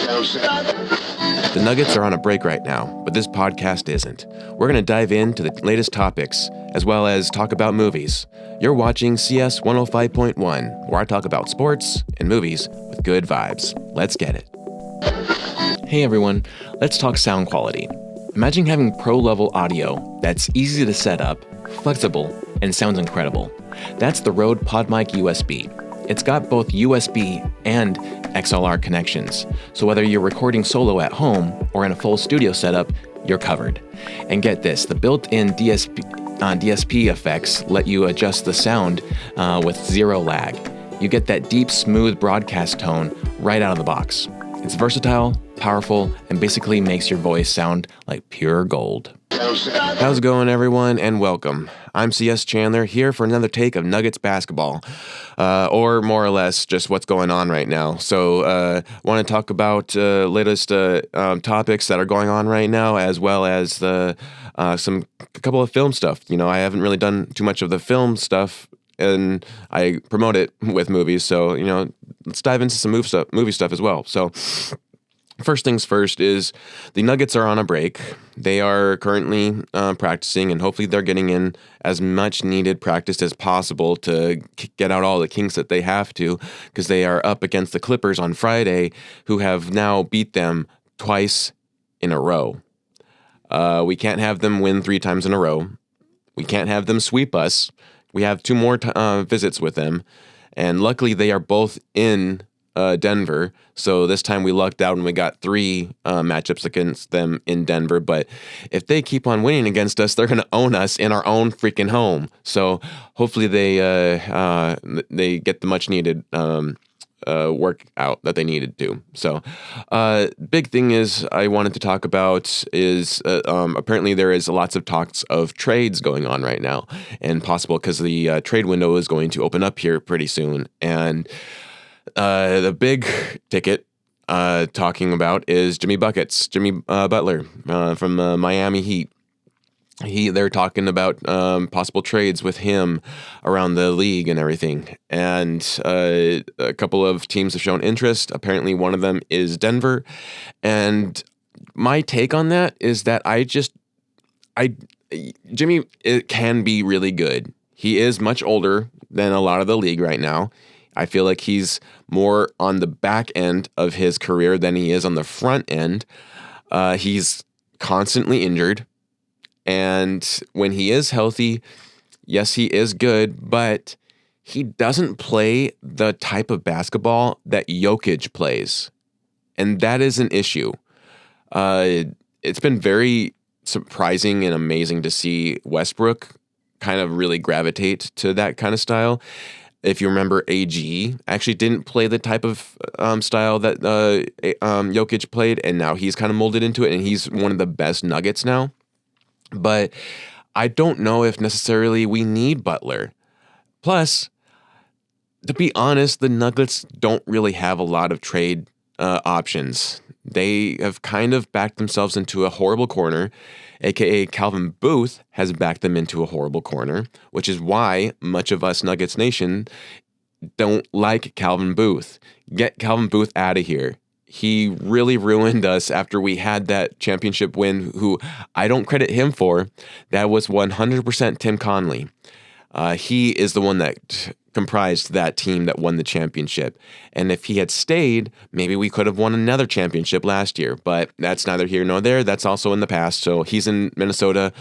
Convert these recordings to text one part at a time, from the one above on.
The Nuggets are on a break right now, but this podcast isn't. We're going to dive into the latest topics, as well as talk about movies. You're watching CS 105.1, where I talk about sports and movies with good vibes. Let's get it. Hey everyone, let's talk sound quality. Imagine having pro-level audio that's easy to set up, flexible, and sounds incredible. That's the Røde Pod Mic USB. It's got both USB and XLR connections, so whether you're recording solo at home or in a full studio setup, you're covered. And get this, the built-in DSP effects let you adjust the sound with zero lag. You get that deep, smooth broadcast tone right out of the box. It's versatile, powerful, and basically makes your voice sound like pure gold. How's it going, everyone, and welcome. I'm CS Chandler, here for another take of Nuggets basketball, or more or less just what's going on right now. So want to talk about latest topics that are going on right now, as well as a couple of film stuff. You know, I haven't really done too much of the film stuff, and I promote it with movies, so, you know, let's dive into some movie stuff as well. So first things first is the Nuggets are on a break. They are currently practicing, and hopefully they're getting in as much needed practice as possible to get out all the kinks that they have to, because they are up against the Clippers on Friday, who have now beat them twice in a row. We can't have them win 3 times in a row. We can't have them sweep us. We have 2 more visits with them, and luckily they are both in Denver, so this time we lucked out and we got 3 matchups against them in Denver. But if they keep on winning against us, they're going to own us in our own freaking home. So hopefully they get the much needed workout that they needed to. So big thing is I wanted to talk about is apparently there is lots of talks of trades going on right now, and possible because the trade window is going to open up here pretty soon. And the big ticket talking about is Jimmy Butler from the Miami Heat. They're talking about possible trades with him around the league and everything. And a couple of teams have shown interest. Apparently one of them is Denver. And my take on that is that Jimmy can be really good. He is much older than a lot of the league right now. I feel like he's more on the back end of his career than he is on the front end. He's constantly injured. And when he is healthy, yes, he is good, but he doesn't play the type of basketball that Jokić plays. And that is an issue. It's been very surprising and amazing to see Westbrook kind of really gravitate to that kind of style. If you remember, AG actually didn't play the type of style that Jokić played, and now he's kind of molded into it, and he's one of the best Nuggets now. But I don't know if necessarily we need Butler. Plus, to be honest, the Nuggets don't really have a lot of trade options. They have kind of backed themselves into a horrible corner, aka Calvin Booth has backed them into a horrible corner, which is why much of us Nuggets Nation don't like Calvin Booth. Get Calvin Booth out of here. He really ruined us after we had that championship win, who I don't credit him for. That was 100% Tim Conley. He is the one that comprised that team that won the championship. And if he had stayed, maybe we could have won another championship last year. But that's neither here nor there. That's also in the past. So he's in Minnesota.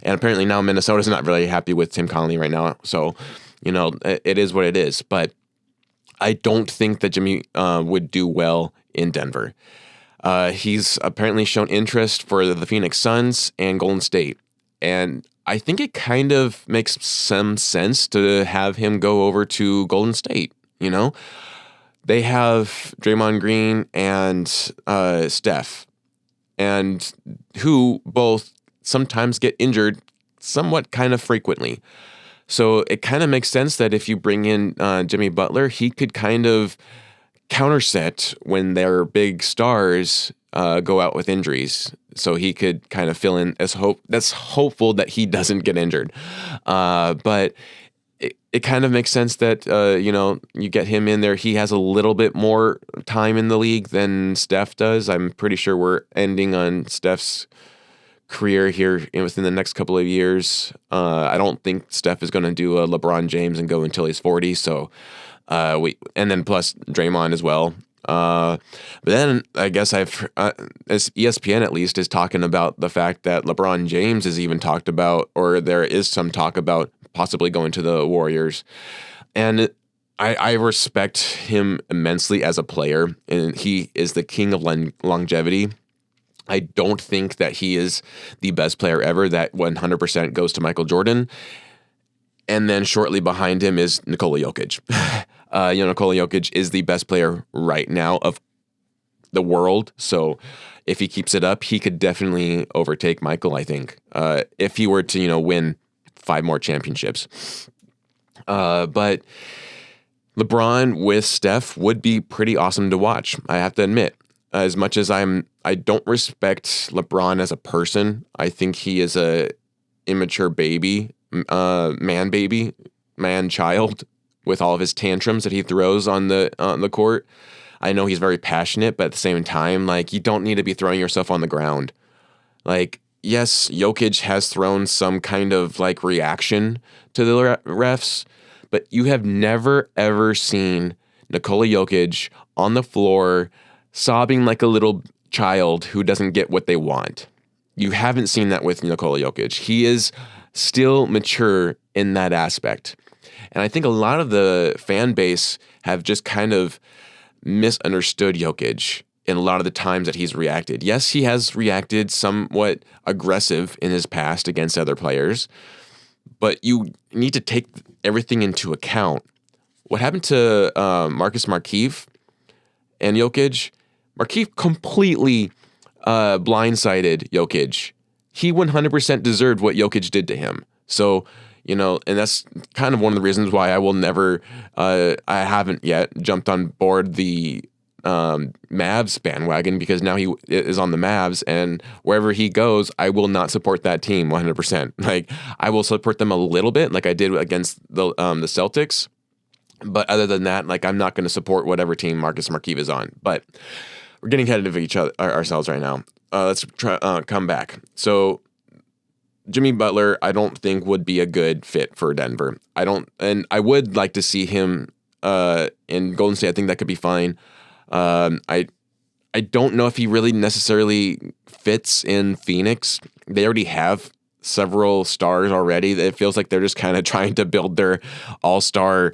And apparently now Minnesota's not really happy with Tim Conley right now. So, you know, it is what it is. But I don't think that Jimmy would do well in Denver. He's apparently shown interest for the Phoenix Suns and Golden State. And I think it kind of makes some sense to have him go over to Golden State, you know? They have Draymond Green and Steph, and who both sometimes get injured somewhat kind of frequently. So it kind of makes sense that if you bring in Jimmy Butler, he could kind of counterset when their big stars go out with injuries. So he could kind of fill in as hope. That's hopeful that he doesn't get injured. But it kind of makes sense that, you get him in there. He has a little bit more time in the league than Steph does. I'm pretty sure we're ending on Steph's career here within the next couple of years. I don't think Steph is going to do a LeBron James and go until he's 40. So, and then plus Draymond as well. But then I guess as ESPN at least is talking about the fact that LeBron James is even talked about, or there is some talk about possibly going to the Warriors. And I respect him immensely as a player, and he is the king of longevity. I don't think that he is the best player ever. That 100% goes to Michael Jordan. And then shortly behind him is Nikola Jokić. Nikola Jokić is the best player right now of the world. So if he keeps it up, he could definitely overtake Michael, I think, if he were to, win 5 more championships. But LeBron with Steph would be pretty awesome to watch, I have to admit. As much as I don't respect LeBron as a person. I think he is a immature baby, man child, with all of his tantrums that he throws on the court. I know he's very passionate, but at the same time, you don't need to be throwing yourself on the ground. Yes, Jokić has thrown some kind of reaction to the refs, but you have never ever seen Nikola Jokić on the floor sobbing like a little child who doesn't get what they want. You haven't seen that with Nikola Jokić. He is still mature in that aspect. And I think a lot of the fan base have just kind of misunderstood Jokić in a lot of the times that he's reacted. Yes, he has reacted somewhat aggressive in his past against other players, but you need to take everything into account. What happened to Marcus Markieff and Jokić? Markieff completely blindsided Jokić. He 100% deserved what Jokić did to him. So, and that's kind of one of the reasons why I will never, I haven't yet jumped on board the Mavs bandwagon, because now he is on the Mavs, and wherever he goes, I will not support that team 100%. I will support them a little bit, like I did against the Celtics. But other than that, I'm not going to support whatever team Marcus Markieff is on. But we're getting ahead of each other ourselves right now. Let's try come back. So Jimmy Butler, I don't think would be a good fit for Denver. I would like to see him in Golden State. I think that could be fine. I don't know if he really necessarily fits in Phoenix. They already have several stars already. It feels like they're just kind of trying to build their all-star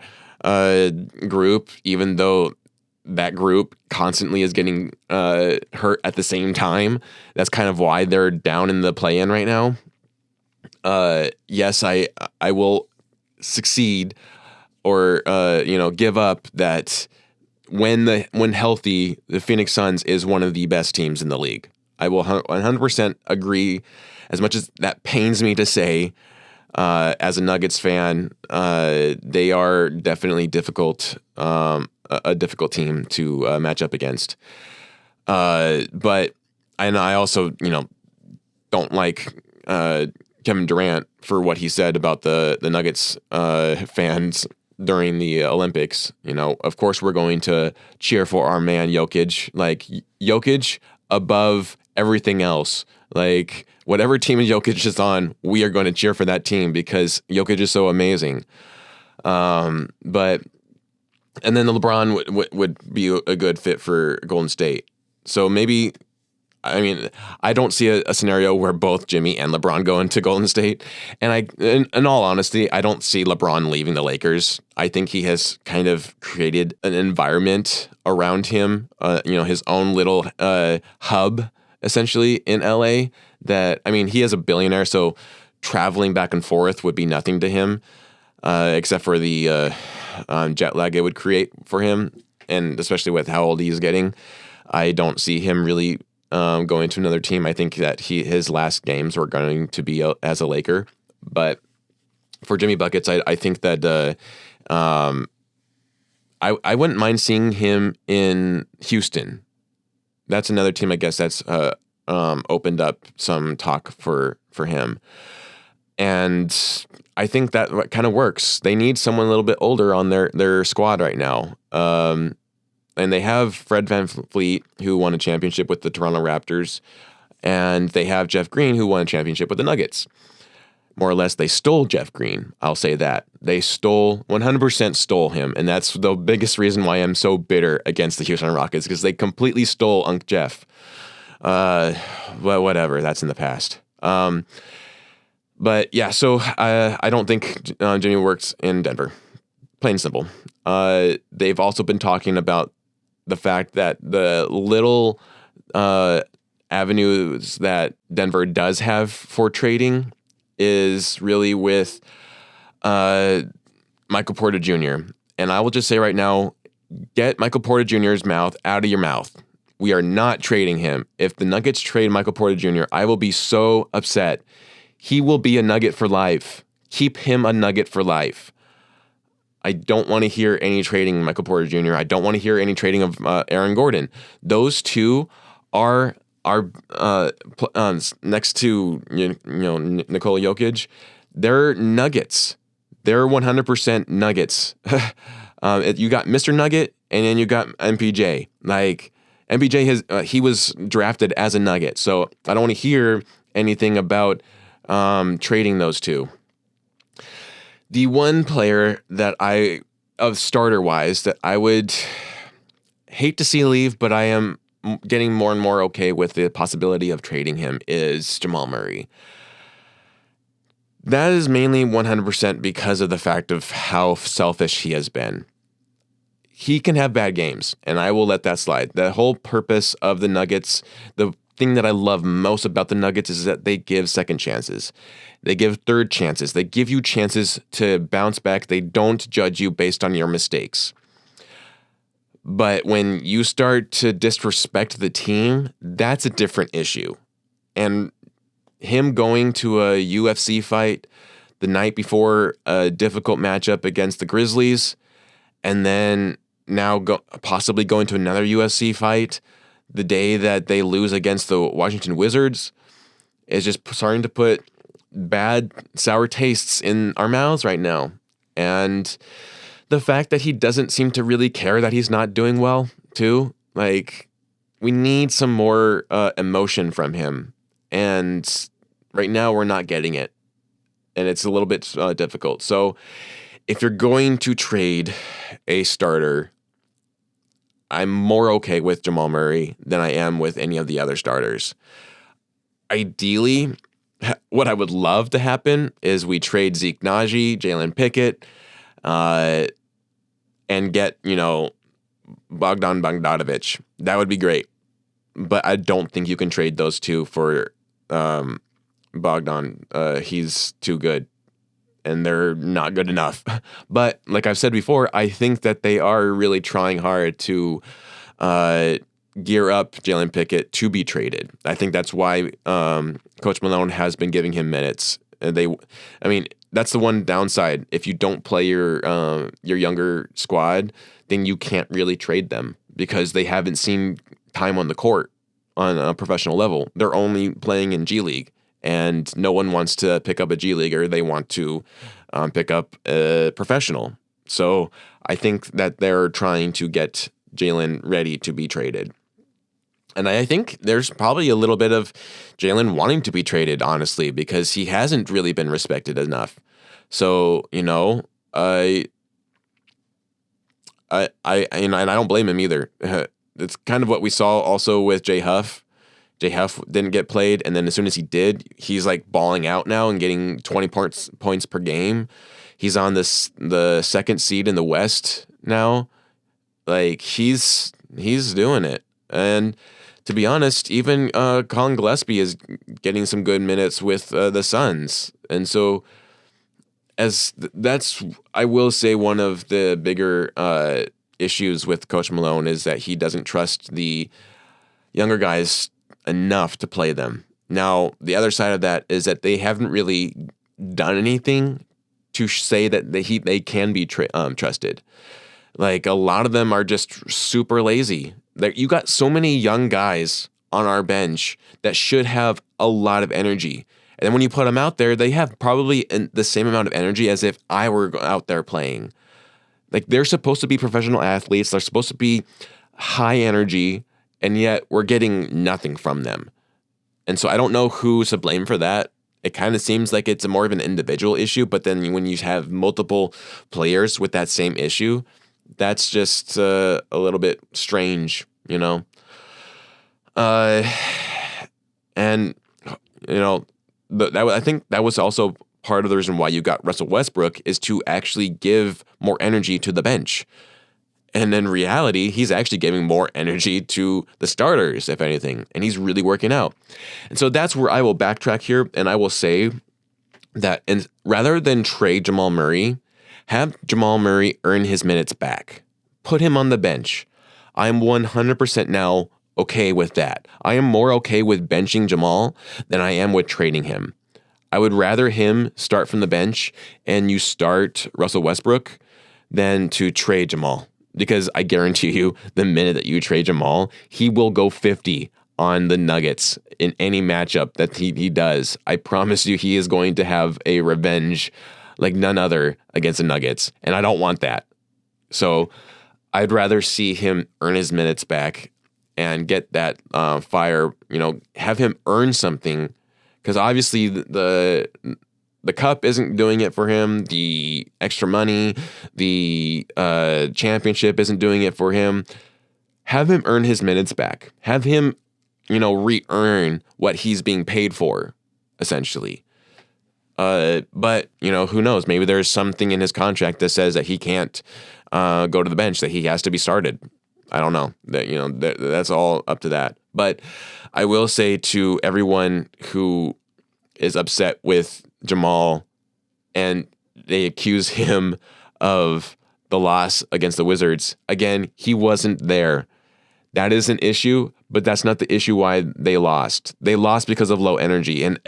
group, even though that group constantly is getting hurt at the same time. That's kind of why they're down in the play-in right now. Yes, I will succeed or give up that when healthy, the Phoenix Suns is one of the best teams in the league. I will 100% agree, as much as that pains me to say. As a Nuggets fan, they are definitely difficult, a difficult team to match up against. But I also, don't like Kevin Durant for what he said about the Nuggets fans during the Olympics. Of course we're going to cheer for our man Jokić, Jokić above everything else. Whatever team Jokić is on, we are going to cheer for that team because Jokić is so amazing. And then LeBron would be a good fit for Golden State. So maybe, I don't see a scenario where both Jimmy and LeBron go into Golden State. And in all honesty, I don't see LeBron leaving the Lakers. I think he has kind of created an environment around him, his own little hub, essentially, in LA. That, he is a billionaire, so traveling back and forth would be nothing to him, except for the jet lag it would create for him, and especially with how old he's getting. I don't see him really going to another team. I think that his last games were going to be as a Laker. But for Jimmy Buckets, I think that I wouldn't mind seeing him in Houston. That's another team, I guess, that's opened up some talk for him. And I think that kind of works. They need someone a little bit older on their squad right now. And they have Fred VanVleet, who won a championship with the Toronto Raptors, and they have Jeff Green, who won a championship with the Nuggets. More or less, they stole Jeff Green. I'll say that. They 100% stole him, and that's the biggest reason why I'm so bitter against the Houston Rockets, because they completely stole Unc Jeff. Well, whatever, that's in the past. But yeah, so I don't think Jimmy works in Denver. Plain and simple. They've also been talking about the fact that the little avenues that Denver does have for trading is really with Michael Porter Jr. And I will just say right now, get Michael Porter Jr.'s mouth out of your mouth. We are not trading him. If the Nuggets trade Michael Porter Jr., I will be so upset. He will be a Nugget for life. Keep him a Nugget for life. I don't want to hear any trading Michael Porter Jr. I don't want to hear any trading of Aaron Gordon. Those two are next to Nikola Jokić. They're Nuggets. They're 100% Nuggets. You got Mr. Nugget, and then you got MPJ. Like MPJ he was drafted as a Nugget, so I don't want to hear anything about trading those two. The one player that starter-wise, that I would hate to see leave, but I am getting more and more okay with the possibility of trading him, is Jamal Murray. That is mainly 100% because of the fact of how selfish he has been. He can have bad games, and I will let that slide. The whole purpose of the Nuggets, the thing that I love most about the Nuggets is that they give second chances. They give third chances. They give you chances to bounce back. They don't judge you based on your mistakes. But when you start to disrespect the team, that's a different issue. And him going to a UFC fight the night before a difficult matchup against the Grizzlies, and then now possibly going to another UFC fight the day that they lose against the Washington Wizards, is just starting to put bad, sour tastes in our mouths right now. And the fact that he doesn't seem to really care that he's not doing well, too. Like, we need some more emotion from him. And right now, we're not getting it. And it's a little bit difficult. So, if you're going to trade a starter, I'm more okay with Jamal Murray than I am with any of the other starters. Ideally, what I would love to happen is we trade Zeke Naji, Jalen Pickett, and get, Bogdan Bogdanović. That would be great. But I don't think you can trade those two for Bogdan. He's too good. And they're not good enough. But like I've said before, I think that they are really trying hard to gear up Jalen Pickett to be traded. I think that's why Coach Malone has been giving him minutes. That's the one downside. If you don't play your younger squad, then you can't really trade them because they haven't seen time on the court on a professional level. They're only playing in G League. And no one wants to pick up a G Leaguer. They want to pick up a professional. So I think that they're trying to get Jalen ready to be traded. And I think there's probably a little bit of Jalen wanting to be traded, honestly, because he hasn't really been respected enough. So, I don't blame him either. It's kind of what we saw also with Jay Huff. Jay Huff didn't get played, and then as soon as he did, he's like balling out now and getting 20 points per game. He's on the second seed in the West now. Like he's doing it. And to be honest, even Colin Gillespie is getting some good minutes with the Suns. And so that's I will say one of the bigger issues with Coach Malone is that he doesn't trust the younger guys enough to play them. Now, the other side of that is that they haven't really done anything to say that they can be trusted. Like, a lot of them are just super lazy. You got so many young guys on our bench that should have a lot of energy, And then when you put them out there, they have probably the same amount of energy as if I were out there playing. Like, they're supposed to be professional athletes. They're supposed to be high energy, and yet we're getting nothing from them. And so I don't know who's to blame for that. It kind of seems like it's more of an individual issue, but then when you have multiple players with that same issue, that's just a little bit strange, you know? And, you know, I think that was also part of the reason why you got Russell Westbrook, is to actually give more energy to the bench. And in reality, he's actually giving more energy to the starters, if anything, and he's really working out. And so that's where I will backtrack here, and I will say that rather than trade Jamal Murray, have Jamal Murray earn his minutes back. Put him on the bench. I'm 100% now okay with that. I am more okay with benching Jamal than I am with trading him. I would rather him start from the bench and you start Russell Westbrook than to trade Jamal. Because I guarantee you, the minute that you trade Jamal, he will go 50 on the Nuggets in any matchup that he does. I promise you, he is going to have a revenge like none other against the Nuggets. And I don't want that. So I'd rather see him earn his minutes back and get that fire, you know, have him earn something. Because obviously the cup isn't doing it for him. The extra money, the championship isn't doing it for him. Have him earn his minutes back. Have him, you know, re-earn what he's being paid for, essentially. But, you know, who knows? Maybe there's something in his contract that says that he can't go to the bench, that he has to be started. I don't know. That, you know, that's all up to that. But I will say to everyone who is upset with Jamal and they accuse him of the loss against the Wizards, again, he wasn't there. That is an issue, but that's not the issue why they lost. They lost because of low energy, and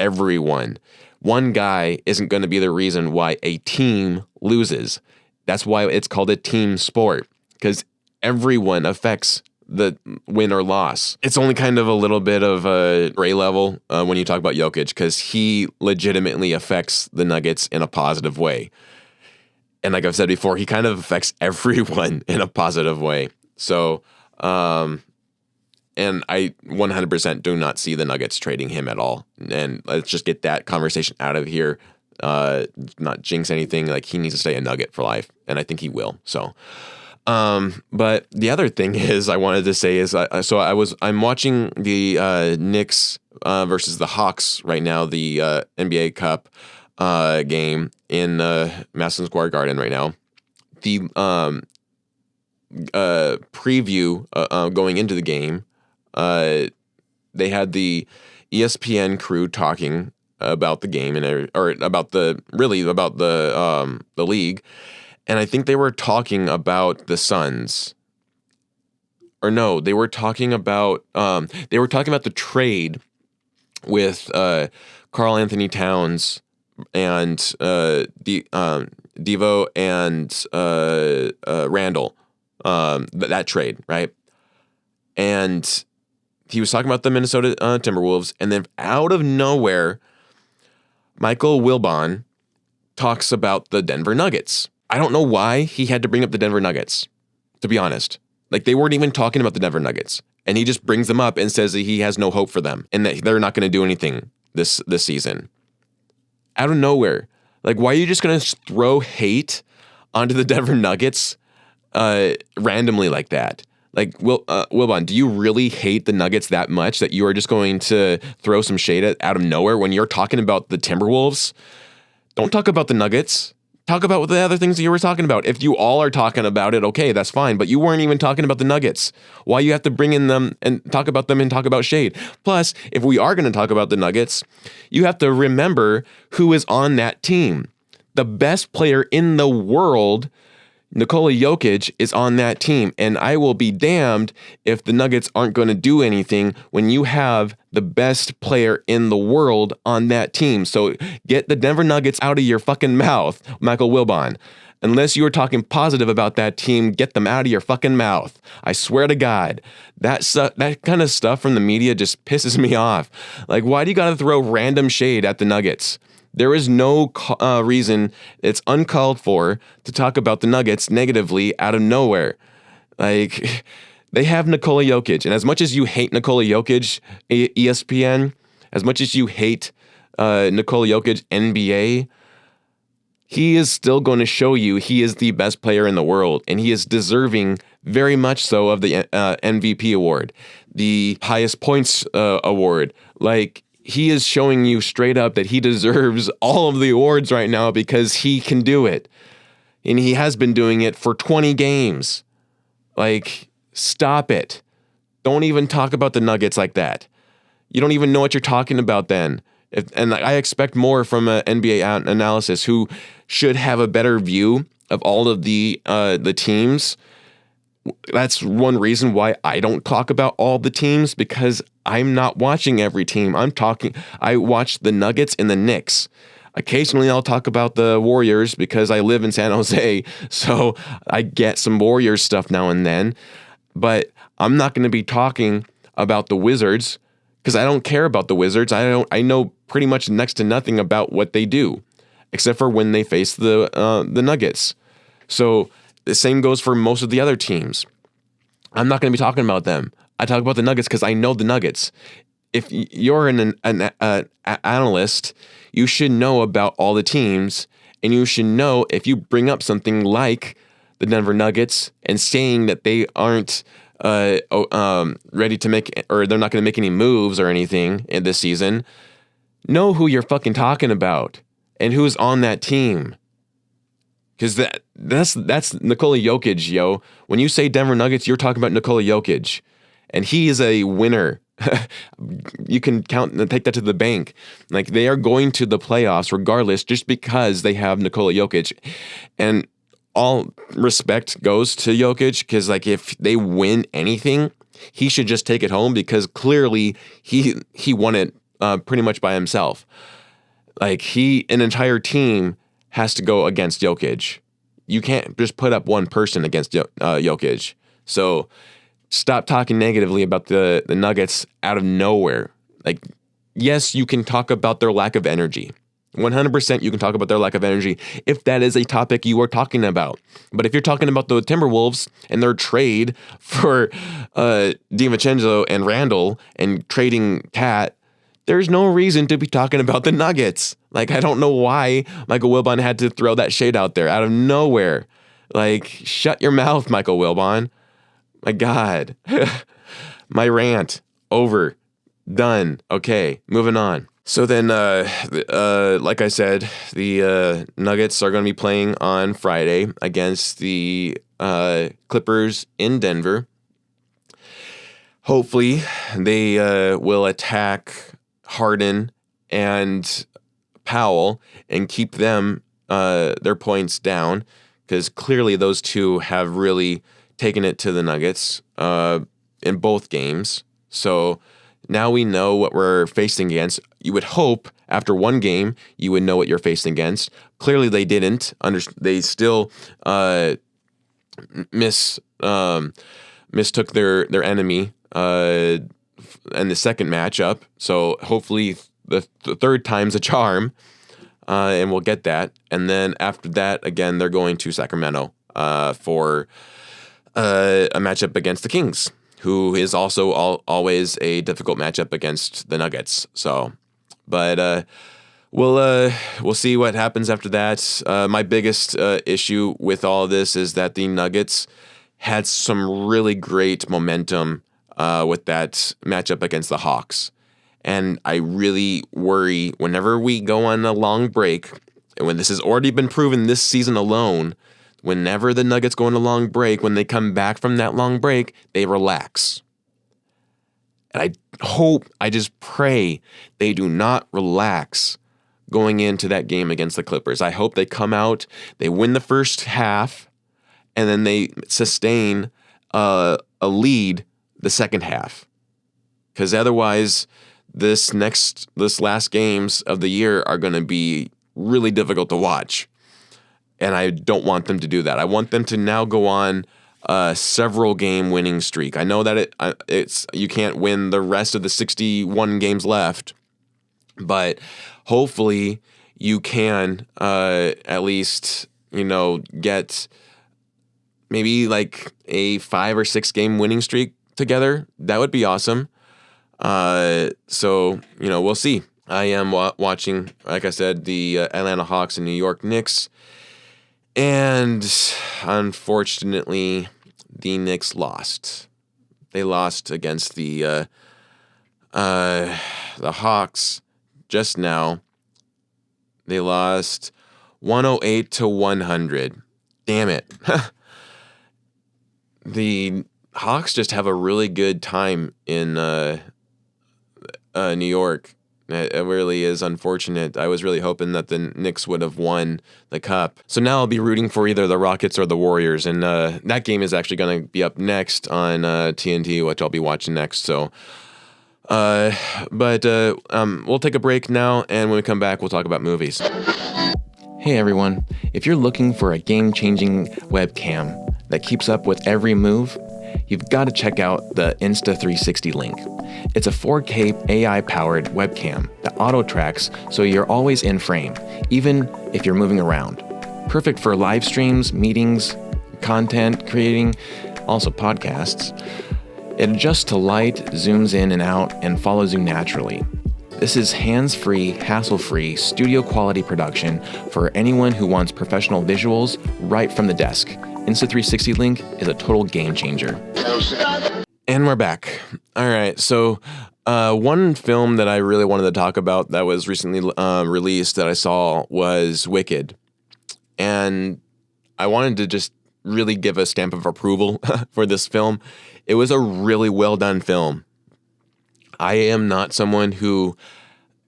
one guy isn't going to be the reason why a team loses. That's why it's called a team sport, because everyone affects the win or loss. It's only kind of a little bit of a gray level when you talk about Jokić, because he legitimately affects the Nuggets in a positive way. And like I've said before, he kind of affects everyone in a positive way. So, and I 100% do not see the Nuggets trading him at all. And let's just get that conversation out of here. Not jinx anything. Like, he needs to stay a Nugget for life, and I think he will. So, but the other thing is I wanted to say is, I'm watching the Knicks versus the Hawks right now, the NBA Cup game in Madison Square Garden right now. The preview going into the game, they had the ESPN crew talking about the game or about the league. And I think they were talking about the Suns. Or no, they were talking about the trade with Karl Anthony Towns and Devo and Randall. That trade, right? And he was talking about the Minnesota Timberwolves, and then out of nowhere, Michael Wilbon talks about the Denver Nuggets. I don't know why he had to bring up the Denver Nuggets, to be honest. Like, they weren't even talking about the Denver Nuggets. And he just brings them up and says that he has no hope for them and that they're not going to do anything this season. Out of nowhere. Like, why are you just going to throw hate onto the Denver Nuggets randomly like that? Like, Wilbon, do you really hate the Nuggets that much that you are just going to throw some shade out of nowhere when you're talking about the Timberwolves? Don't talk about the Nuggets. Talk about the other things that you were talking about. If you all are talking about it, okay, that's fine. But you weren't even talking about the Nuggets. Why you have to bring in them and talk about them and talk about shade? Plus, if we are going to talk about the Nuggets, you have to remember who is on that team. The best player in the world, Nikola Jokić, is on that team, and I will be damned if the Nuggets aren't going to do anything when you have the best player in the world on that team. So get the Denver Nuggets out of your fucking mouth, Michael Wilbon. Unless you were talking positive about that team, get them out of your fucking mouth. I swear to God, that kind of stuff from the media just pisses me off. Like, why do you gotta throw random shade at the Nuggets? There is no reason, it's uncalled for, to talk about the Nuggets negatively out of nowhere. Like, they have Nikola Jokić, and as much as you hate Nikola Jokić, ESPN, as much as you hate Nikola Jokić, NBA, he is still going to show you he is the best player in the world, and he is deserving very much so of the MVP award, the highest points award. Like, he is showing you straight up that he deserves all of the awards right now because he can do it. And he has been doing it for 20 games. Like, stop it. Don't even talk about the Nuggets like that. You don't even know what you're talking about then. And I expect more from an NBA analysis who should have a better view of all of the teams. That's one reason why I don't talk about all the teams, because I'm not watching every team. I watch the Nuggets and the Knicks. Occasionally I'll talk about the Warriors because I live in San Jose, so I get some Warriors stuff now and then. But I'm not going to be talking about the Wizards because I don't care about the Wizards. I know pretty much next to nothing about what they do, except for when they face the Nuggets. So the same goes for most of the other teams. I'm not going to be talking about them. I talk about the Nuggets because I know the Nuggets. If you're an analyst, you should know about all the teams, and you should know if you bring up something like the Denver Nuggets and saying that they aren't ready to make, or they're not going to make any moves or anything in this season, know who you're fucking talking about and who's on that team. Because that's Nikola Jokić, yo. When you say Denver Nuggets, you're talking about Nikola Jokić. And he is a winner. You can take that to the bank. Like, they are going to the playoffs regardless just because they have Nikola Jokić. And all respect goes to Jokić because, like, if they win anything, he should just take it home because clearly he won it pretty much by himself. Like, an entire team has to go against Jokić. You can't just put up one person against Jokić. So stop talking negatively about the Nuggets out of nowhere. Like, yes, you can talk about their lack of energy. 100% you can talk about their lack of energy if that is a topic you are talking about. But if you're talking about the Timberwolves and their trade for DiVincenzo and Randall and trading Cat, there's no reason to be talking about the Nuggets. Like, I don't know why Michael Wilbon had to throw that shade out there out of nowhere. Like, shut your mouth, Michael Wilbon. My God. My rant. Over. Done. Okay, moving on. So then, like I said, the Nuggets are going to be playing on Friday against the Clippers in Denver. Hopefully, they will attack Harden and Powell and keep them their points down, because clearly those two have really taken it to the Nuggets in both games. So now we know what we're facing against. You would hope after one game you would know what you're facing against. Clearly they didn't. They still mistook their enemy in the second matchup. So hopefully the third time's a charm, and we'll get that. And then after that, again, they're going to Sacramento for a matchup against the Kings, who is also always a difficult matchup against the Nuggets. So, but we'll see what happens after that. My biggest issue with all of this is that the Nuggets had some really great momentum with that matchup against the Hawks. And I really worry whenever we go on a long break, and when this has already been proven this season alone, whenever the Nuggets go on a long break, when they come back from that long break, they relax. And I just pray they do not relax going into that game against the Clippers. I hope they come out, they win the first half, and then they sustain a lead the second half. Because otherwise, this last games of the year are going to be really difficult to watch. And I don't want them to do that. I want them to now go on a several game winning streak. I know that it's you can't win the rest of the 61 games left, but hopefully you can at least, get maybe like a 5 or 6 game winning streak together. That would be awesome. So, we'll see. I am watching, like I said, the Atlanta Hawks and New York Knicks. And unfortunately, the Knicks lost. They lost against the Hawks just now. They lost 108-100. Damn it. The Hawks just have a really good time in New York. It really is unfortunate. I was really hoping that the Knicks would have won the cup. So now I'll be rooting for either the Rockets or the Warriors. And that game is actually going to be up next on TNT, which I'll be watching next. So, but we'll take a break now. And when we come back, we'll talk about movies. Hey everyone. If you're looking for a game-changing webcam that keeps up with every move, you've got to check out the Insta360 link. It's a 4K AI-powered webcam that auto-tracks so you're always in frame, even if you're moving around. Perfect for live streams, meetings, content creating, also podcasts. It adjusts to light, zooms in and out, and follows you naturally. This is hands-free, hassle-free, studio-quality production for anyone who wants professional visuals right from the desk. Insta360 Link is a total game changer. And we're back. All right, so one film that I really wanted to talk about that was recently released that I saw was Wicked. And I wanted to just really give a stamp of approval for this film. It was a really well done film. I am not someone who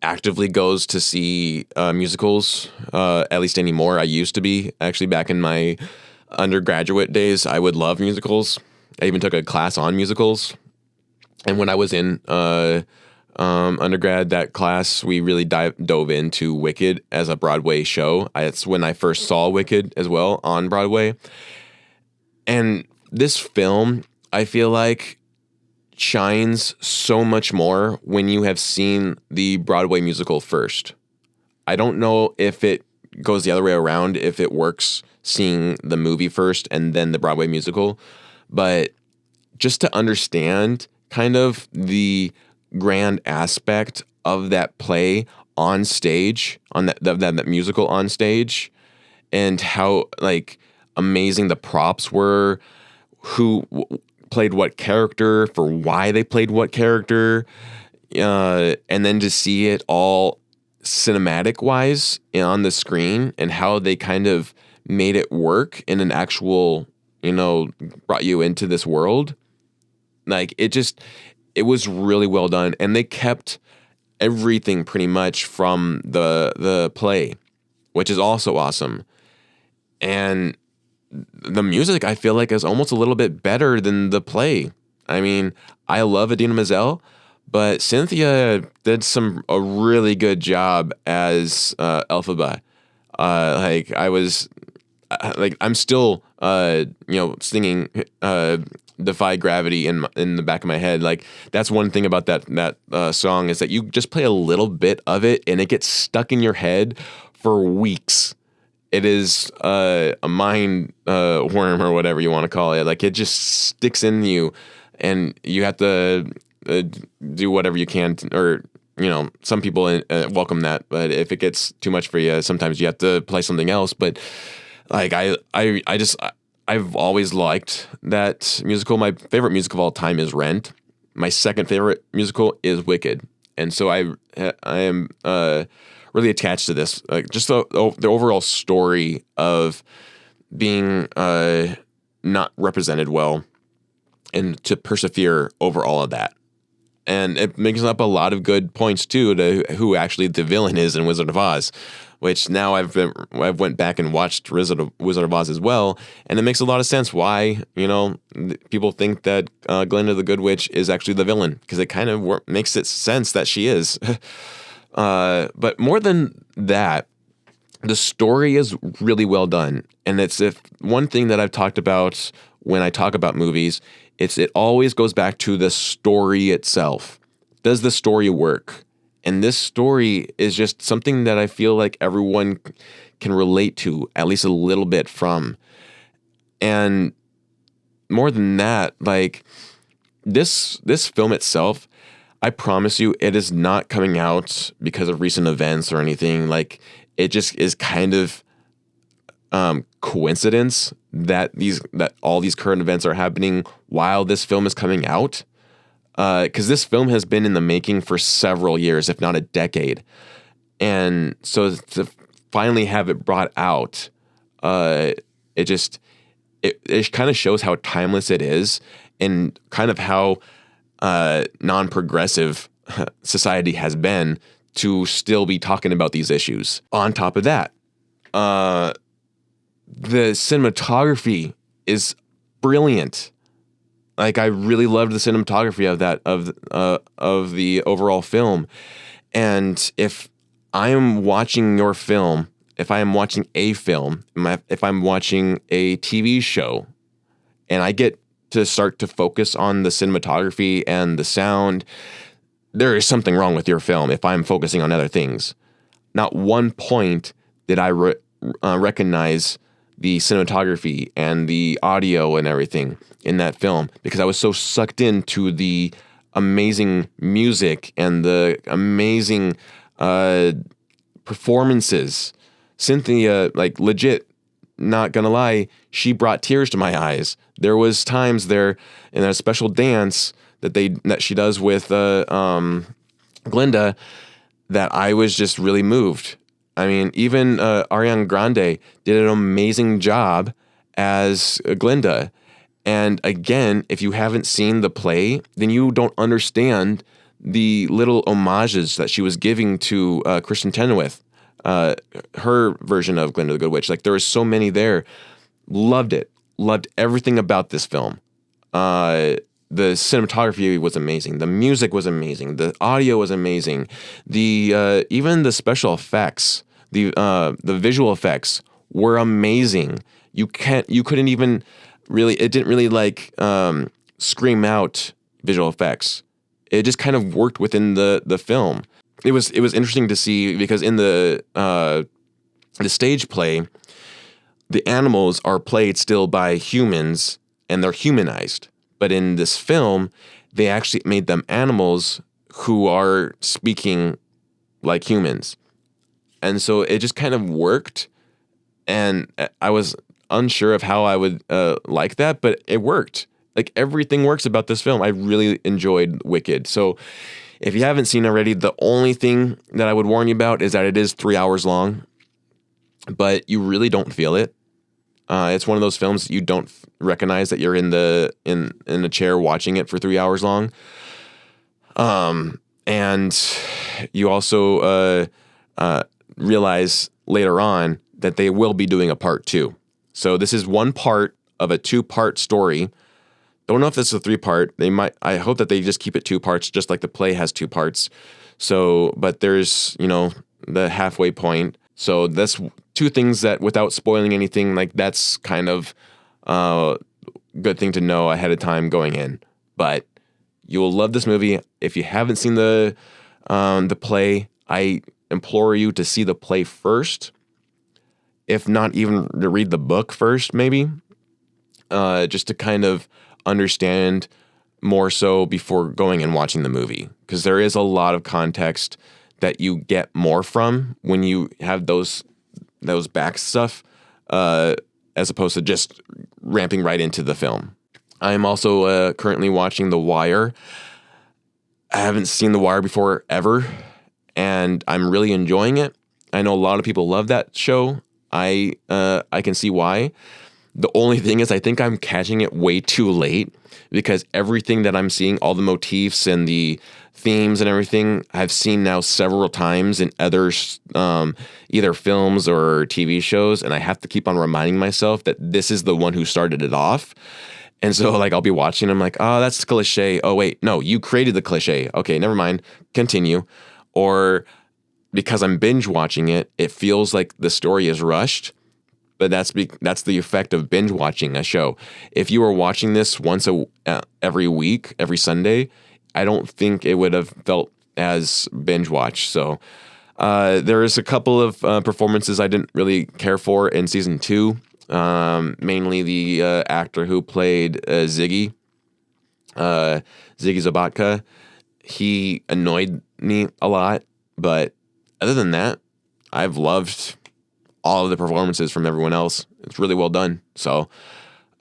actively goes to see musicals, at least anymore. I used to be. Actually, back in my undergraduate days, I would love musicals. I even took a class on musicals. And when I was in undergrad, that class, we really dove into Wicked as a Broadway show. It's when I first saw Wicked as well on Broadway. And this film, I feel like, shines so much more when you have seen the Broadway musical first. I don't know if it goes the other way around, if it works seeing the movie first and then the Broadway musical, but just to understand kind of the grand aspect of that play on stage, on that musical on stage, and how like amazing the props were, who played what character, for why they played what character, and then to see it all cinematic wise on the screen and how they kind of made it work in an actual, brought you into this world. Like it was really well done, and they kept everything pretty much from the play, which is also awesome. And the music, I feel like, is almost a little bit better than the play. I mean, I love Idina Menzel, but Cynthia did a really good job as Elphaba. I'm still, singing "Defy Gravity" in the back of my head. Like that's one thing about that song is that you just play a little bit of it and it gets stuck in your head for weeks. It is a mind worm or whatever you want to call it. Like it just sticks in you, and you have to do whatever you can, some people welcome that, but if it gets too much for you, sometimes you have to play something else. But like I've always liked that musical. My favorite musical of all time is Rent. My second favorite musical is Wicked, and so I am really attached to this. Just the overall story of being not represented well, and to persevere over all of that. And it makes up a lot of good points too to who actually the villain is in Wizard of Oz, which now I've went back and watched Wizard of Oz as well, and it makes a lot of sense why people think that Glinda the Good Witch is actually the villain, because it kind of makes it sense that she is. But more than that, the story is really well done. And it's if one thing that I've talked about when I talk about movies, it always goes back to the story itself. Does the story work? And this story is just something that I feel like everyone can relate to at least a little bit from. And more than that, like this film itself, I promise you, it is not coming out because of recent events or anything. Like, it just is kind of coincidence that all these current events are happening while this film is coming out. Because this film has been in the making for several years, if not a decade. And so to finally have it brought out, it kind of shows how timeless it is and kind of how non-progressive society has been to still be talking about these issues. On top of that, the cinematography is brilliant. Like, I really loved the cinematography of the overall film. And if I am watching your film, if I am watching a film, if I'm watching a TV show, and I get to start to focus on the cinematography and the sound, there is something wrong with your film if I'm focusing on other things. Not one point did I recognize the cinematography and the audio and everything in that film because I was so sucked into the amazing music and the amazing performances. Cynthia, like, legit, not gonna lie, she brought tears to my eyes. There was times there in a special dance that she does with Glinda that I was just really moved. I mean, even Ariana Grande did an amazing job as Glinda. And again, if you haven't seen the play, then you don't understand the little homages that she was giving to Kristen Chenoweth, her version of Glinda the Good Witch. Like, there were so many there. Loved it. Loved everything about this film. The cinematography was amazing. The music was amazing. The audio was amazing. The even the special effects, the visual effects were amazing. You couldn't even really. It didn't really like scream out visual effects. It just kind of worked within the film. It was interesting to see because in the stage play, the animals are played still by humans and they're humanized. But in this film, they actually made them animals who are speaking like humans. And so it just kind of worked. And I was unsure of how I would like that, but it worked. Like, everything works about this film. I really enjoyed Wicked. So if you haven't seen it already, the only thing that I would warn you about is that it is 3 hours long, but you really don't feel it. It's one of those films that you don't recognize that you're in a chair watching it for 3 hours long. And you also realize later on that they will be doing a part 2. So this is one part of a 2-part story. Don't know if this is a 3-part. I hope that they just keep it 2 parts, just like the play has 2 parts. So, but there's, the halfway point. So that's 2 things that, without spoiling anything, like, that's kind of a good thing to know ahead of time going in. But you will love this movie. If you haven't seen the play, I implore you to see the play first. If not, even to read the book first, maybe, just to kind of understand more so before going and watching the movie, because there is a lot of context that you get more from when you have those back stuff, as opposed to just ramping right into the film. I'm also currently watching The Wire. I haven't seen The Wire before ever, and I'm really enjoying it. I know a lot of people love that show. I can see why. The only thing is, I think I'm catching it way too late, because everything that I'm seeing, all the motifs and the themes and everything, I've seen now several times in other either films or TV shows, and I have to keep on reminding myself that this is the one who started it off. And so, like, I'll be watching, I'm like, oh, that's cliche. Oh, wait, no, you created the cliche. Okay, never mind. Continue. Or because I'm binge watching it, it feels like the story is rushed. But that's the effect of binge watching a show. If you were watching this once every week, every Sunday, I don't think it would have felt as binge watch. So there is a couple of performances I didn't really care for in season 2. Mainly the actor who played Ziggy Zabatka. He annoyed me a lot, but other than that, I've loved all of the performances from everyone else. It's really well done. So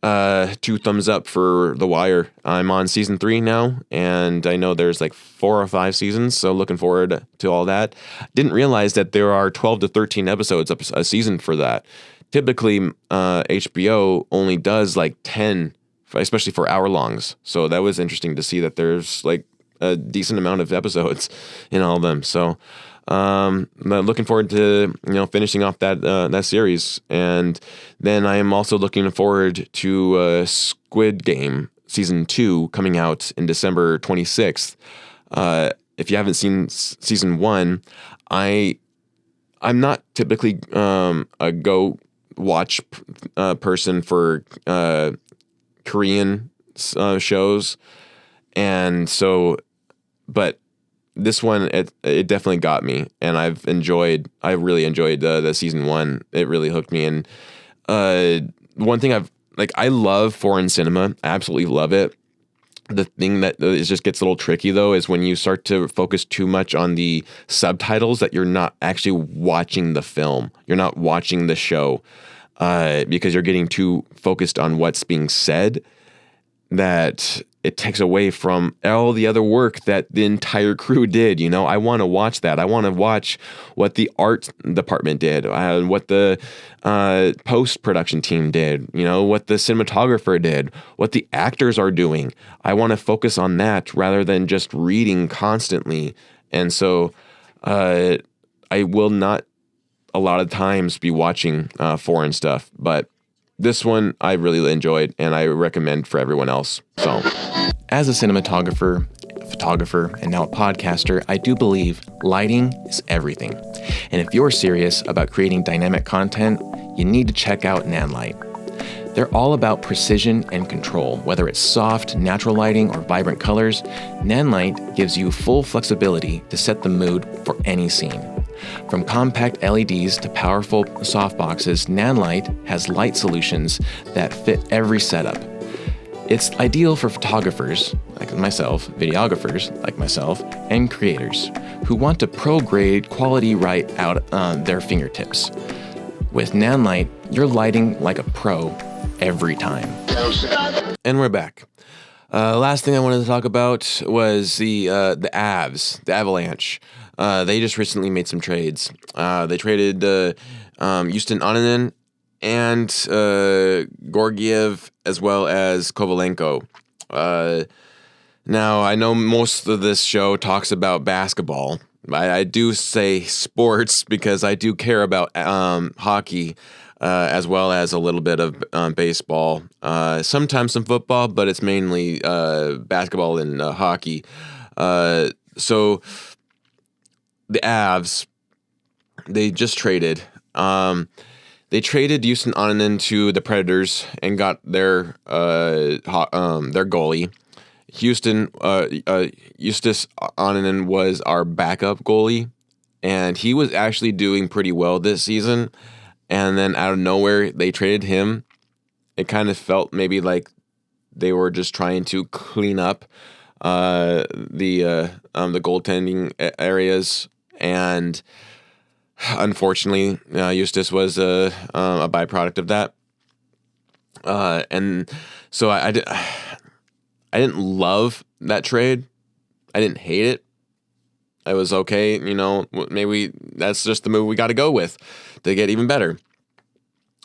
2 thumbs up for The Wire. I'm on season 3 now, and I know there's like 4 or 5 seasons, so looking forward to all that. Didn't realize that there are 12 to 13 episodes a season for that. Typically, HBO only does like 10, especially for hour-longs. So that was interesting to see that there's like a decent amount of episodes in all of them. So looking forward to finishing off that series, and then I am also looking forward to Squid Game season 2 coming out in December 26th. If you haven't seen season 1, I'm not typically a go watch person for Korean shows, and so but this one, it definitely got me, and I really enjoyed the season 1. It really hooked me. And one thing I love foreign cinema. I absolutely love it. The thing that just gets a little tricky though is when you start to focus too much on the subtitles that you're not actually watching the film. You're not watching the show because you're getting too focused on what's being said, that it takes away from all the other work that the entire crew did. I want to watch that. I want to watch what the art department did, what the post-production team did, what the cinematographer did, what the actors are doing. I want to focus on that rather than just reading constantly. And so I will not a lot of times be watching foreign stuff, but this one I really enjoyed, and I recommend for everyone else. So, as a cinematographer, photographer, and now a podcaster, I do believe lighting is everything. And if you're serious about creating dynamic content, you need to check out Nanlite. They're all about precision and control. Whether it's soft, natural lighting or vibrant colors, Nanlite gives you full flexibility to set the mood for any scene. From compact LEDs to powerful softboxes, Nanlite has light solutions that fit every setup. It's ideal for photographers, like myself, videographers, like myself, and creators who want to pro-grade quality right out on their fingertips. With Nanlite, you're lighting like a pro every time. And we're back. Last thing I wanted to talk about was the Avs, the Avalanche. They just recently made some trades. They traded Houston Onanen and Georgiev as well as Kovalenko. Now, I know most of this show talks about basketball. I do say sports because I do care about hockey as well as a little bit of baseball. Sometimes some football, but it's mainly basketball and hockey. So the Avs, they just traded. They traded Houston Onanen to the Predators and got their goalie. Justus Onanen was our backup goalie, and he was actually doing pretty well this season. And then out of nowhere, they traded him. It kind of felt maybe like they were just trying to clean up the goaltending areas, and unfortunately, Justus was a byproduct of that. And so I didn't love that trade. I didn't hate it. I was okay, maybe that's just the move we got to go with to get even better.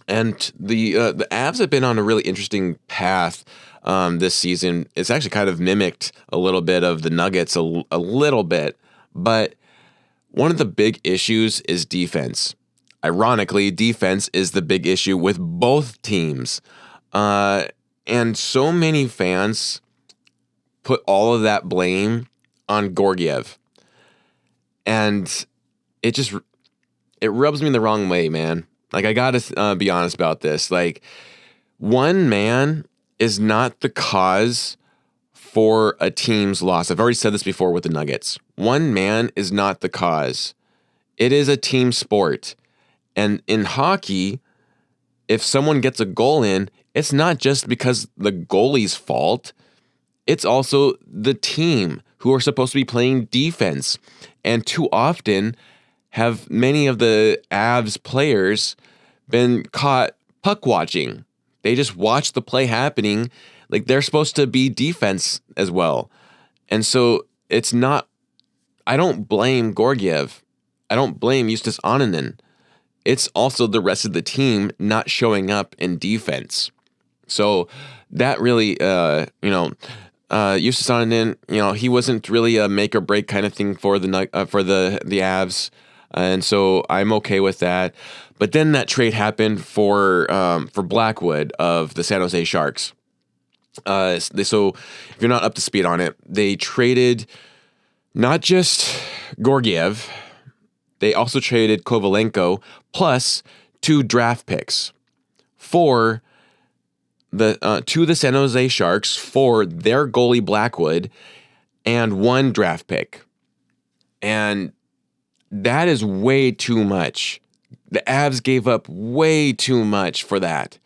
And the Avs have been on a really interesting path this season. It's actually kind of mimicked a little bit of the Nuggets, a little bit. But one of the big issues is defense. Ironically, defense is the big issue with both teams. And so many fans put all of that blame on Georgiev. And it rubs me the wrong way, man. Like, I gotta be honest about this. Like, one man is not the cause for a team's loss. I've already said this before with the Nuggets. One man is not the cause. It is a team sport. And in hockey, if someone gets a goal in, it's not just because the goalie's fault. It's also the team who are supposed to be playing defense. And too often have many of the Avs players been caught puck watching. They just watch the play happening. Like, they're supposed to be defense as well. And so it's not, I don't blame Georgiev. I don't blame Justus Annunen. It's also the rest of the team not showing up in defense. So that really, Justus Annunen, he wasn't really a make or break kind of thing for the Avs. And so I'm okay with that. But then that trade happened for Blackwood of the San Jose Sharks. So if you're not up to speed on it, they traded not just Georgiev, they also traded Kovalenko plus 2 draft picks for to the San Jose Sharks for their goalie Blackwood and 1 draft pick. And that is way too much. The Avs gave up way too much for that.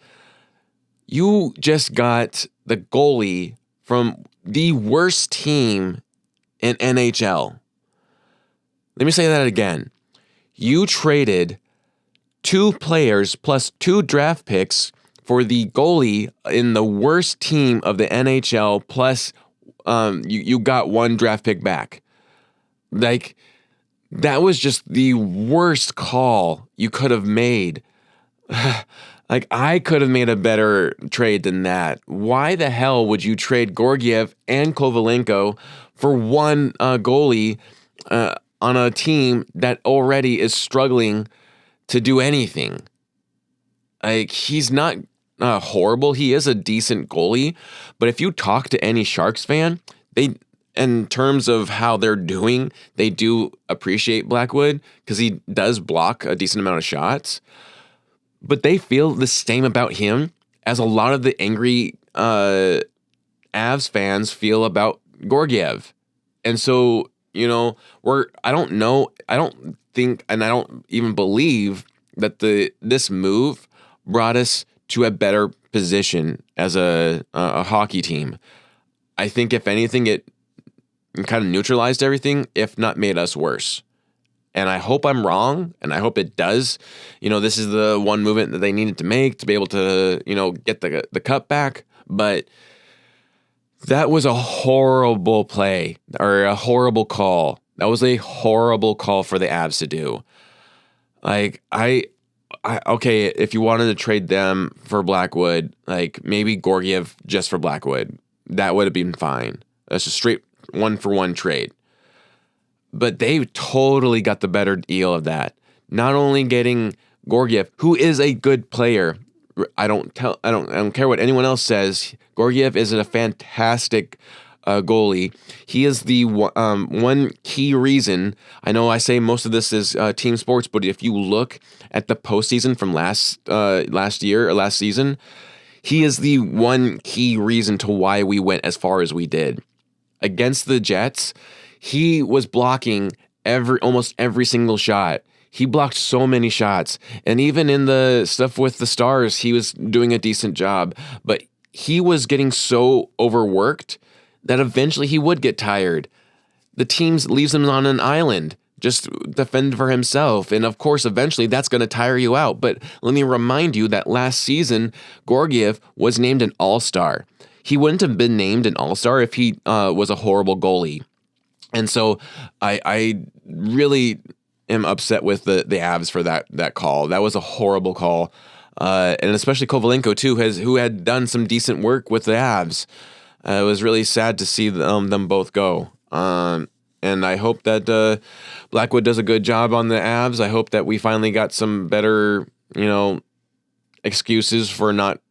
You just got the goalie from the worst team in NHL. Let me say that again. You traded 2 players plus 2 draft picks for the goalie in the worst team of the NHL, plus you got 1 draft pick back. Like, that was just the worst call you could have made. Like, I could have made a better trade than that. Why the hell would you trade Georgiev and Kovalenko for 1 goalie on a team that already is struggling to do anything? Like, he's not horrible. He is a decent goalie. But if you talk to any Sharks fan, in terms of how they're doing, they do appreciate Blackwood because he does block a decent amount of shots. But they feel the same about him as a lot of the angry Avs fans feel about Georgiev. And so, I don't think, and I don't even believe that this move brought us to a better position as a hockey team. I think, if anything, it kind of neutralized everything, if not made us worse. And I hope I'm wrong, and I hope it does. This is the one movement that they needed to make to be able to, get the cup back. But that was a horrible play, or a horrible call. That was a horrible call for the Avs to do. Like, okay, if you wanted to trade them for Blackwood, like maybe Georgiev just for Blackwood, that would have been fine. That's a straight 1-for-1 trade. But they totally got the better deal of that. Not only getting Georgiev, who is a good player. I don't care what anyone else says. Georgiev is a fantastic goalie. He is the one key reason. I know I say most of this is team sports, but if you look at the postseason from last season, he is the one key reason to why we went as far as we did. Against the Jets, he was blocking almost every single shot. He blocked so many shots. And even in the stuff with the Stars, he was doing a decent job. But he was getting so overworked that eventually he would get tired. The team leaves him on an island, just defend for himself. And of course, eventually that's going to tire you out. But let me remind you that last season, Georgiev was named an all-star. He wouldn't have been named an all-star if he was a horrible goalie. And so I really am upset with the Avs for that call. That was a horrible call. And especially Kovalenko, too, who had done some decent work with the Avs. It was really sad to see them both go. And I hope that Blackwood does a good job on the Avs. I hope that we finally got some better, excuses for not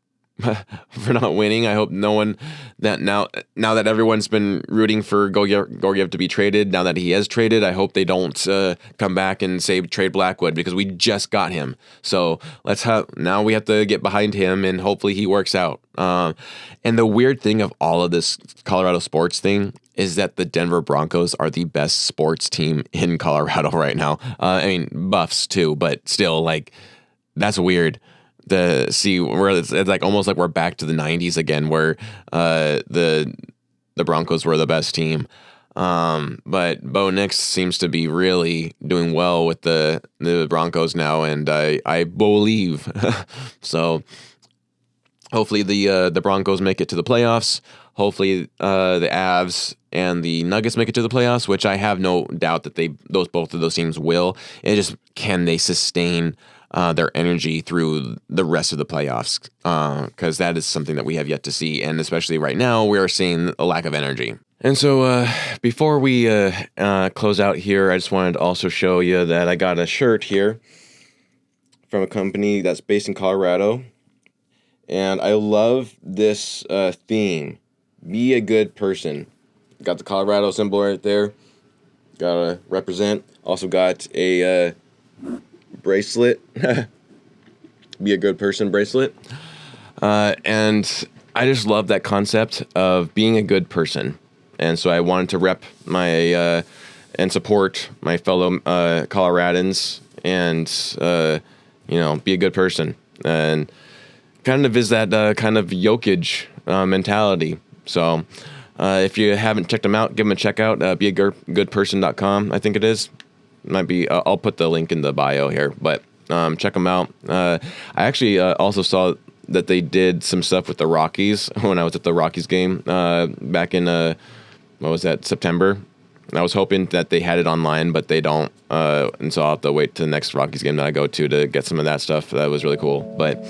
for not winning. I hope no one that now that everyone's been rooting for Georgiev to be traded, now that he has traded, I hope they don't come back and say trade Blackwood, because we just got him. So now we have to get behind him, and hopefully he works out. And the weird thing of all of this Colorado sports thing is that the Denver Broncos are the best sports team in Colorado right now. I mean, Buffs too, but still, like, that's weird to see where it's like almost like we're back to the 90s again, where the Broncos were the best team. But Bo Nix seems to be really doing well with the Broncos now, and I believe so. Hopefully the Broncos make it to the playoffs. Hopefully the Avs and the Nuggets make it to the playoffs, which I have no doubt that both of those teams will. And just, can they sustain their energy through the rest of the playoffs? Because that is something that we have yet to see, and especially right now, we are seeing a lack of energy. And so before we close out here, I just wanted to also show you that I got a shirt here from a company that's based in Colorado. And I love this theme. Be a good person. Got the Colorado symbol right there. Gotta represent. Also got a bracelet. Be a good person bracelet. And I just love that concept of being a good person. And so I wanted to rep my and support my fellow Coloradans, and be a good person. And kind of is that kind of Jokić mentality. So if you haven't checked them out, give them a check out. Beagoodperson.com, I think it is. Might be. I'll put the link in the bio here, but check them out. I actually also saw that they did some stuff with the Rockies when I was at the Rockies game back in September. I was hoping that they had it online, but they don't, and so I'll have to wait to the next Rockies game that I go to get some of that stuff. That was really cool. But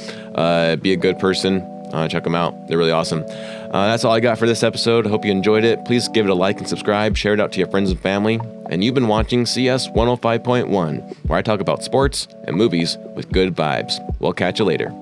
be a good person. Check them out. They're really awesome. That's all I got for this episode. Hope you enjoyed it. Please give it a like and subscribe. Share it out to your friends and family. And you've been watching CS 105.1, where I talk about sports and movies with good vibes. We'll catch you later.